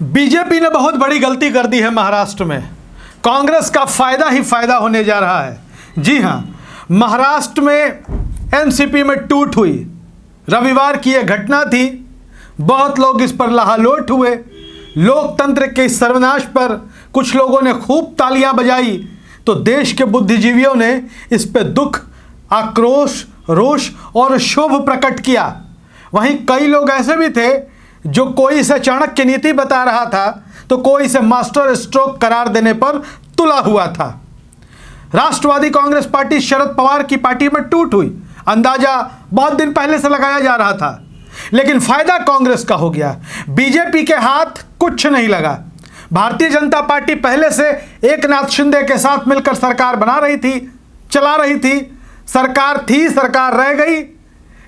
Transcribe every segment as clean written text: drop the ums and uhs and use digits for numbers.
BJP ने बहुत बड़ी गलती कर दी है महाराष्ट्र में। कांग्रेस का फायदा ही फायदा होने जा रहा है। जी हां, महाराष्ट्र में एनसीपी में टूट हुई। रविवार की यह घटना थी। बहुत लोग इस पर लहालोट हुए। लोकतंत्र के इस सर्वनाश पर कुछ लोगों ने खूब तालियां बजाई तो देश के बुद्धिजीवियों ने इस पर दुख, आक्रोश, रोष और क्षोभ प्रकट किया। वहीं कई लोग ऐसे भी थे जो कोई इसे चाणक्य नीति बता रहा था तो कोई इसे मास्टर स्ट्रोक करार देने पर तुला हुआ था। राष्ट्रवादी कांग्रेस पार्टी शरद पवार की पार्टी में टूट हुई। अंदाजा बहुत दिन पहले से लगाया जा रहा था, लेकिन फायदा कांग्रेस का हो गया। बीजेपी के हाथ कुछ नहीं लगा। भारतीय जनता पार्टी पहले से एकनाथ शिंदे के साथ मिलकर सरकार बना रही थी, चला रही थी। सरकार रह गई,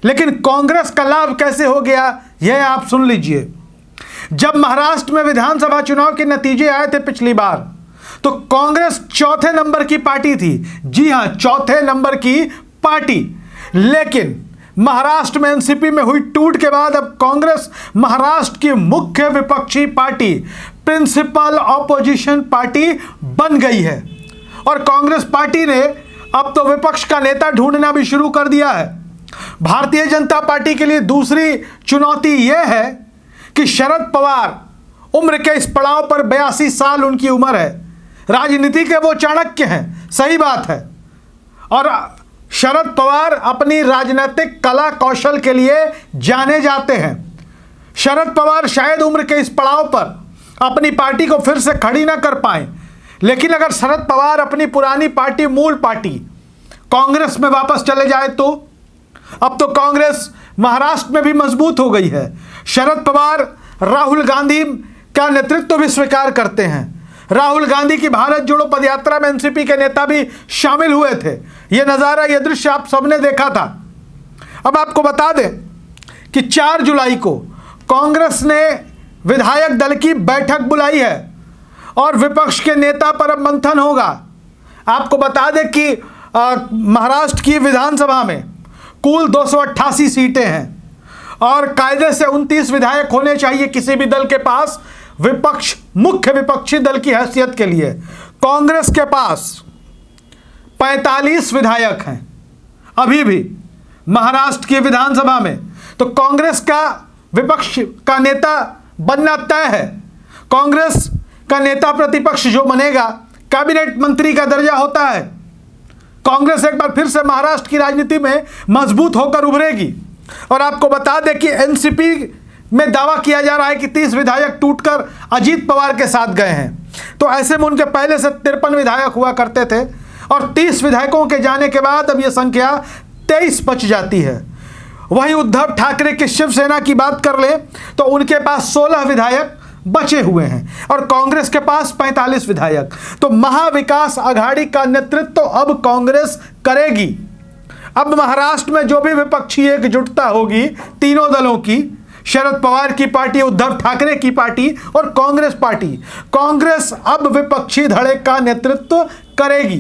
लेकिन कांग्रेस का लाभ कैसे हो गया यह आप सुन लीजिए। जब महाराष्ट्र में विधानसभा चुनाव के नतीजे आए थे पिछली बार, तो कांग्रेस चौथे नंबर की पार्टी थी। जी हां, चौथे नंबर की पार्टी। लेकिन महाराष्ट्र में एनसीपी में हुई टूट के बाद अब कांग्रेस महाराष्ट्र की मुख्य विपक्षी पार्टी, प्रिंसिपल ऑपोजिशन पार्टी बन गई है। और कांग्रेस पार्टी ने अब तो विपक्ष का नेता ढूंढना भी शुरू कर दिया है। भारतीय जनता पार्टी के लिए दूसरी चुनौती यह है कि शरद पवार उम्र के इस पड़ाव पर 82 साल उनकी उम्र है। राजनीति के वो चाणक्य हैं, सही बात है। और शरद पवार अपनी राजनीतिक कला कौशल के लिए जाने जाते हैं। शरद पवार शायद उम्र के इस पड़ाव पर अपनी पार्टी को फिर से खड़ी ना कर पाए, लेकिन अगर शरद पवार अपनी पुरानी पार्टी, मूल पार्टी कांग्रेस में वापस चले जाए तो अब तो कांग्रेस महाराष्ट्र में भी मजबूत हो गई है। शरद पवार राहुल गांधी का नेतृत्व भी स्वीकार करते हैं। राहुल गांधी की भारत जोड़ो पदयात्रा में एनसीपी के नेता भी शामिल हुए थे। यह नज़ारा, यह दृश्य आप सबने देखा था। अब आपको बता दें कि 4 जुलाई को कांग्रेस ने विधायक दल की बैठक बुलाई है और विपक्ष के नेता पर अब मंथन होगा। आपको बता दें कि महाराष्ट्र की विधानसभा में कुल 288 सीटें हैं और कायदे से 29 विधायक होने चाहिए किसी भी दल के पास विपक्ष, मुख्य विपक्षी दल की हैसियत के लिए। कांग्रेस के पास 45 विधायक हैं अभी भी महाराष्ट्र की विधानसभा में। तो कांग्रेस का विपक्ष का नेता बनना तय है। कांग्रेस का नेता प्रतिपक्ष जो बनेगा, कैबिनेट मंत्री का दर्जा होता है। कांग्रेस एक बार फिर से महाराष्ट्र की राजनीति में मजबूत होकर उभरेगी। और आपको बता दें कि एनसीपी में दावा किया जा रहा है कि 30 विधायक टूटकर अजीत पवार के साथ गए हैं। तो ऐसे में उनके पहले से 53 विधायक हुआ करते थे और 30 विधायकों के जाने के बाद अब यह संख्या 23 बच जाती है। वहीं उद्धव ठाकरे की शिवसेना की बात कर ले तो उनके पास 16 विधायक बचे हुए हैं और कांग्रेस के पास 45 विधायक। तो महाविकास आघाड़ी का नेतृत्व तो अब कांग्रेस करेगी। अब महाराष्ट्र में जो भी विपक्षी एकजुटता होगी तीनों दलों की, शरद पवार की पार्टी, उद्धव ठाकरे की पार्टी और कांग्रेस पार्टी, कांग्रेस अब विपक्षी धड़े का नेतृत्व करेगी।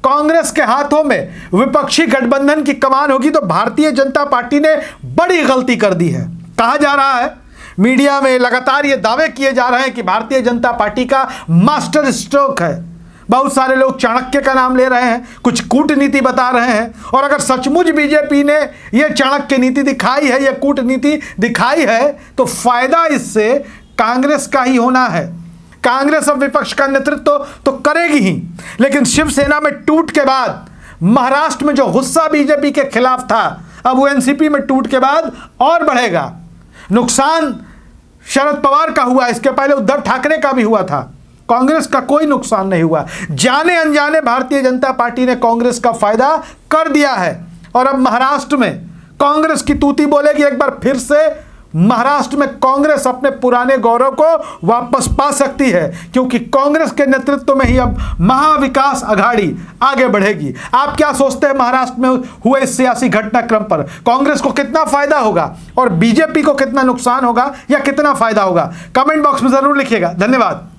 कांग्रेस के हाथों में विपक्षी गठबंधन की कमान होगी। तो भारतीय जनता पार्टी ने बड़ी गलती कर दी है। कहा जा रहा है, मीडिया में लगातार ये दावे किए जा रहे हैं कि भारतीय जनता पार्टी का मास्टर स्ट्रोक है। बहुत सारे लोग चाणक्य का नाम ले रहे हैं, कुछ कूटनीति बता रहे हैं। और अगर सचमुच बीजेपी ने यह चाणक्य नीति दिखाई है, यह कूटनीति दिखाई है, तो फायदा इससे कांग्रेस का ही होना है। कांग्रेस अब विपक्ष का नेतृत्व तो करेगी ही, लेकिन शिवसेना में टूट के बाद महाराष्ट्र में जो गुस्सा बीजेपी के खिलाफ था, अब वो एनसीपी में टूट के बाद और बढ़ेगा। नुकसान शरद पवार का हुआ, इसके पहले उद्धव ठाकरे का भी हुआ था। कांग्रेस का कोई नुकसान नहीं हुआ। जाने अनजाने भारतीय जनता पार्टी ने कांग्रेस का फायदा कर दिया है और अब महाराष्ट्र में कांग्रेस की तूती बोलेगी। एक बार फिर से महाराष्ट्र में कांग्रेस अपने पुराने गौरव को वापस पा सकती है, क्योंकि कांग्रेस के नेतृत्व में ही अब महाविकास आघाड़ी आगे बढ़ेगी। आप क्या सोचते हैं महाराष्ट्र में हुए इस सियासी घटनाक्रम पर? कांग्रेस को कितना फायदा होगा और बीजेपी को कितना नुकसान होगा या कितना फायदा होगा? कमेंट बॉक्स में जरूर लिखिएगा। धन्यवाद।